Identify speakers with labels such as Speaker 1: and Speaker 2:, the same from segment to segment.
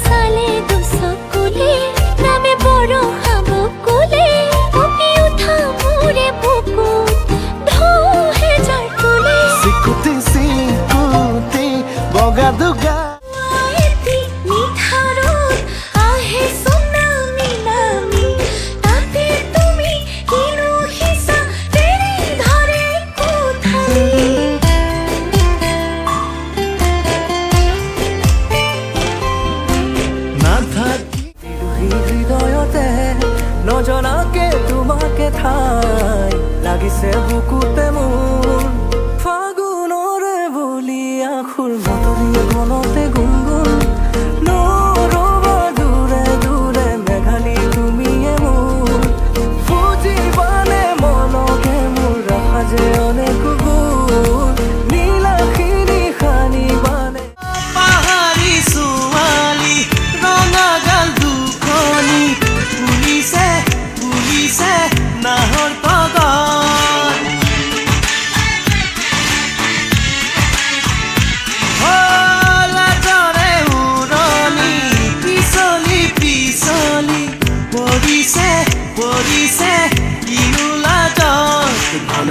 Speaker 1: साले दुसकुले नामे बड़ो हाबो कुले ओपी उठा मोरे बुकुत धोहे जारकुले
Speaker 2: सिकुती बगा दुगा
Speaker 1: आएती मिठारोत आहे सुनामी नामी ताते तुमी किनु हिसा तेरे घरे कोथाई
Speaker 2: ना থাকি
Speaker 3: হৃদয়তে নজনাকে তোমাকে ঠাই লাগিছে বুকুতে মোৰ ফাগুনৰে বুলি আখুৰ মতৰিয়ে মনতে গুণগুণ নৰবা দূৰে দূৰে মেঘালী তুমিয়ে মোৰ বুজিবানে মনকে মোৰ ৰাখা যে অনেক গুণ নীলাখিনী খানিবানে
Speaker 2: পাহাড়ি ছোৱালী ৰঙা গাল দুখনি পুলিছে নাহৰ তগৰ লাজৰে উৰণি পিছলি পৰিছে কিনো লাজৰ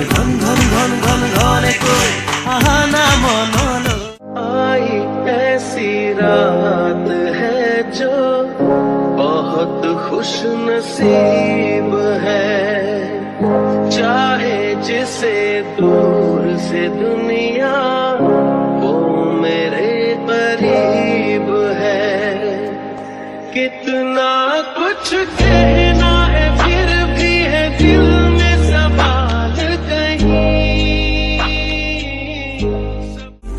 Speaker 2: ঘন ঘনে কৈ আহা না মনলৈ आई ऐसी रात है जो बहुत खुश नसीब है चाहे जिसे दूर से दुनिया वो मेरे करीब है कितना कुछ कहना है फिर भी है दिल में सवाल कहीं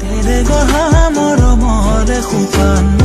Speaker 3: तेरे गहा मरमरे खुपान